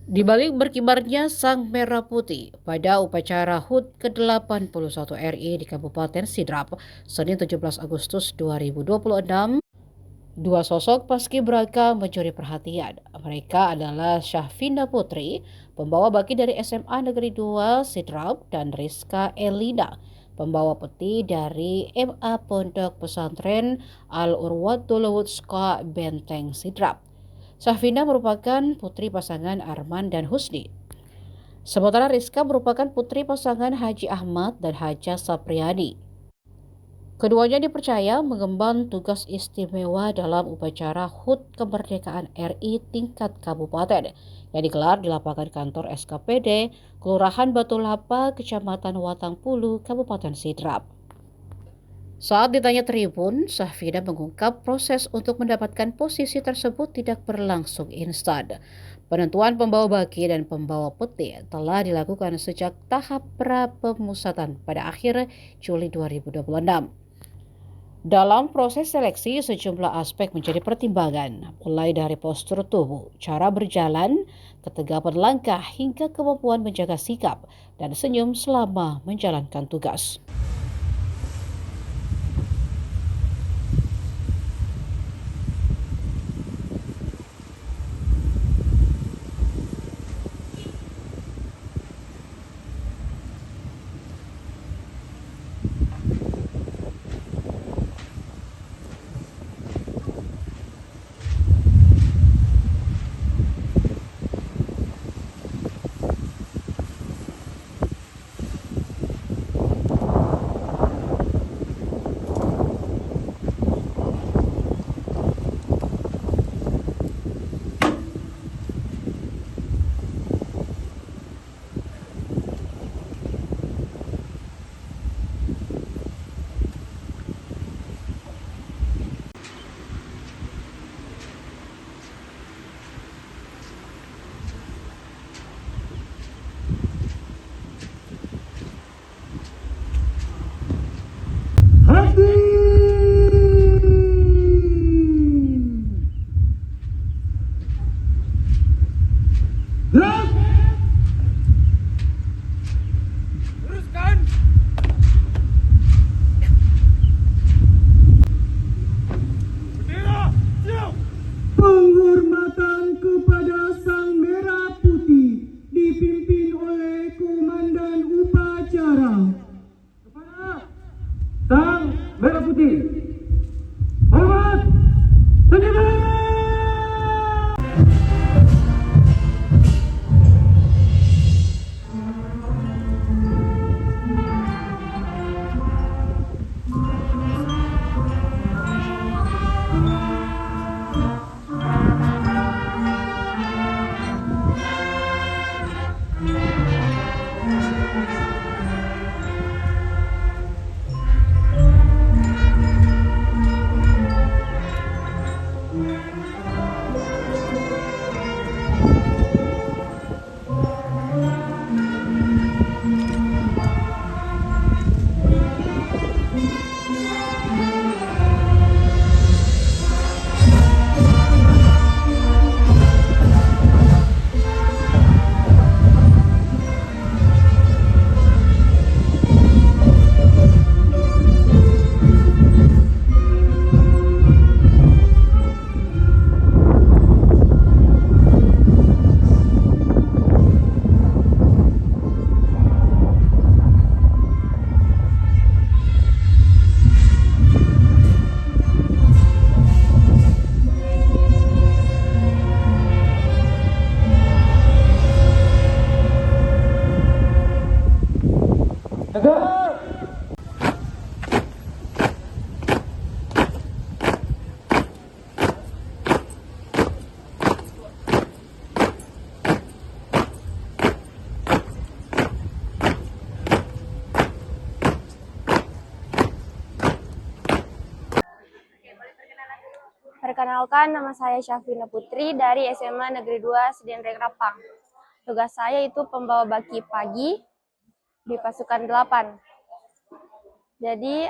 Di balik berkibarnya sang merah putih pada upacara HUT ke-81 RI di Kabupaten Sidrap, Senin 17 Agustus 2026, dua sosok paskibraka mencuri perhatian. Mereka adalah Syahfina Putri, pembawa baki dari SMA Negeri 2 Sidrap, dan Rizka Elina, pembawa peti dari MA Pondok Pesantren Al-Urwatul Wuthqa Benteng Sidrap. Syahfina merupakan putri pasangan Arman dan Husni. Sementara Rizka merupakan putri pasangan Haji Ahmad dan Haja Sapriani. Keduanya dipercaya mengemban tugas istimewa dalam upacara HUT Kemerdekaan RI tingkat kabupaten yang digelar di lapangan kantor SKPD Kelurahan Batu Lapa, Kecamatan Watangpulu, Kabupaten Sidrap. Saat ditanya Tribun, Syahfina mengungkap proses untuk mendapatkan posisi tersebut tidak berlangsung instan. Penentuan pembawa baki dan pembawa peti telah dilakukan sejak tahap pra-pemusatan pada akhir Juli 2026. Dalam proses seleksi, sejumlah aspek menjadi pertimbangan, mulai dari postur tubuh, cara berjalan, ketegapan langkah, hingga kemampuan menjaga sikap dan senyum selama menjalankan tugas. Penghormatan kepada Sang Merah Putih dipimpin oleh Komandan Upacara. Kepada Sang Merah Putih, hormat, senyum. Perkenalkan, nama saya Syahfina Putri dari SMA Negeri 2 Sedenreng Rapang. Tugas saya itu pembawa baki pagi di pasukan 8. Jadi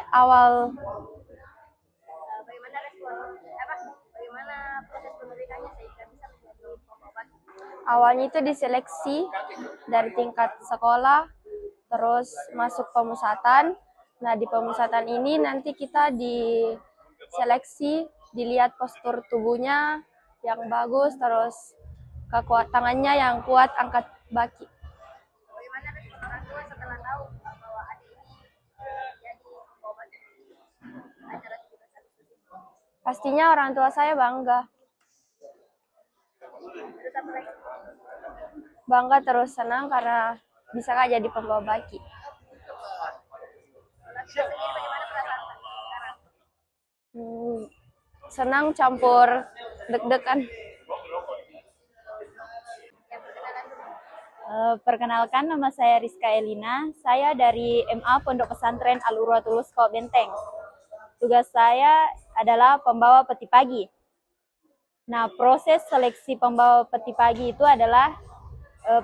bagaimana proses pendidikannya sehingga bisa menjadi pembawa baki? Awalnya itu diseleksi dari tingkat sekolah, terus masuk pemusatan. Nah, di pemusatan ini nanti kita diseleksi, dilihat postur tubuhnya yang bagus, terus kekuatan tangannya yang kuat, angkat baki. Bagaimana respon orang tua setelah tahu bahwa adik ini jadi pembawa baki acara 17 Agustus ini? Pastinya orang tua saya bangga. Terus apa lagi? Bangga terus senang karena bisa Kak jadi pembawa baki. Kalau kita sendiri bagaimana perasaan sekarang? Senang campur deg-degan. Yang perkenalan dulu. Perkenalkan, nama saya Rizka Elina. Saya dari MA Pondok Pesantren Al-Urwatul Wusta Benteng. Tugas saya adalah pembawa peti pagi. Nah, proses seleksi pembawa peti pagi itu adalah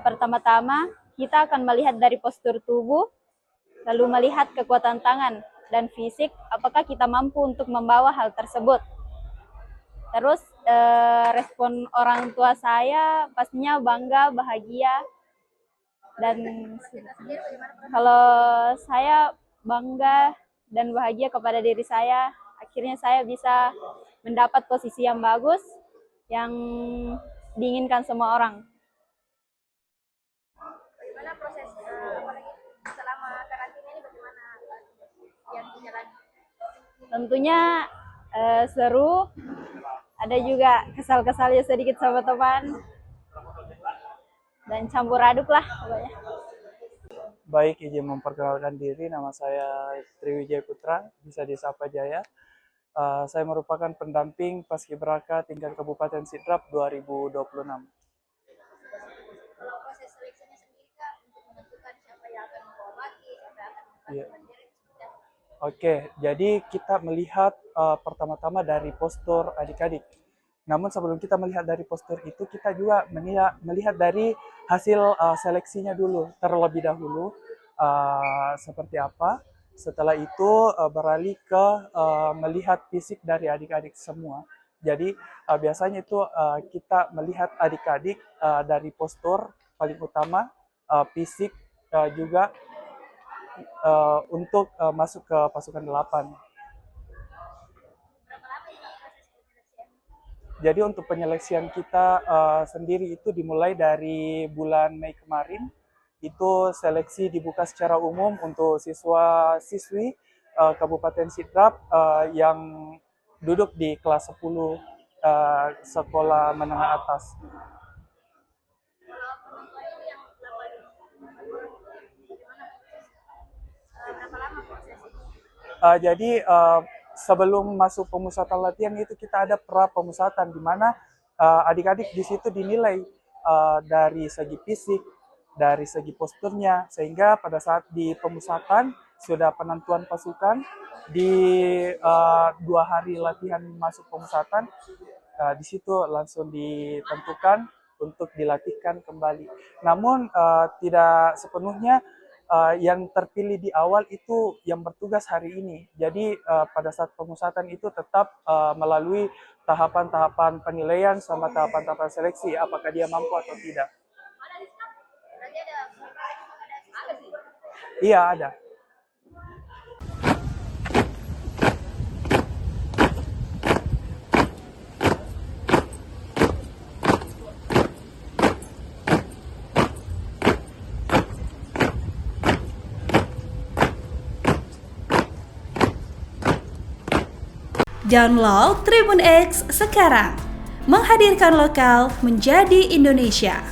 pertama-tama kita akan melihat dari postur tubuh, lalu melihat kekuatan tangan dan fisik, apakah kita mampu untuk membawa hal tersebut. Terus respon orang tua saya pastinya bangga, bahagia, dan kalau saya bangga dan bahagia kepada diri saya, akhirnya saya bisa mendapat posisi yang bagus yang diinginkan semua orang. Bagaimana proses apalagi selama karantina ini bagaimana yang dijalani? Tentunya seru, ada juga kesal-kesalnya sedikit sama teman, dan campur aduk lah pokoknya. Baik, izin memperkenalkan diri, nama saya Triwijaya Putra, bisa disapa Jaya. Saya merupakan pendamping Paskibraka tingkat Kabupaten Sidrap 2026. Kalau proses seleksinya sendiri Kak, untuk menentukan siapa yang akan membawa baki, siapa yang akan Iya. menggantikan diri, seperti apa? Oke, jadi kita melihat pertama-tama dari postur adik-adik. Namun sebelum kita melihat dari postur itu, kita juga melihat dari hasil seleksinya dulu, terlebih dahulu seperti apa. Setelah itu beralih ke melihat fisik dari adik-adik semua. Jadi biasanya itu kita melihat adik-adik dari postur paling utama, fisik juga untuk masuk ke pasukan 8. Berapa lama ini proses penyeleksian? Jadi untuk penyeleksian kita sendiri itu dimulai dari bulan Mei kemarin. Itu seleksi dibuka secara umum untuk siswa-siswi Kabupaten Sidrap yang duduk di kelas 10 sekolah menengah atas. Kalau penonton itu yang 8 orang, bagaimana proses? Berapa lama proses ini? Jadi sebelum masuk pemusatan latihan itu kita ada pra pemusatan di mana adik-adik di situ dinilai dari segi fisik, dari segi posturnya, sehingga pada saat di pemusatan sudah penentuan pasukan di 2 hari latihan masuk pemusatan, di situ langsung ditentukan untuk dilatihkan kembali. Namun tidak sepenuhnya yang terpilih di awal itu yang bertugas hari ini. Jadi pada saat pemusatan itu tetap melalui tahapan-tahapan penilaian sama tahapan-tahapan seleksi, apakah dia mampu atau tidak. Berarti ada sih. Iya, ada. Download Tribun X sekarang, menghadirkan lokal menjadi Indonesia.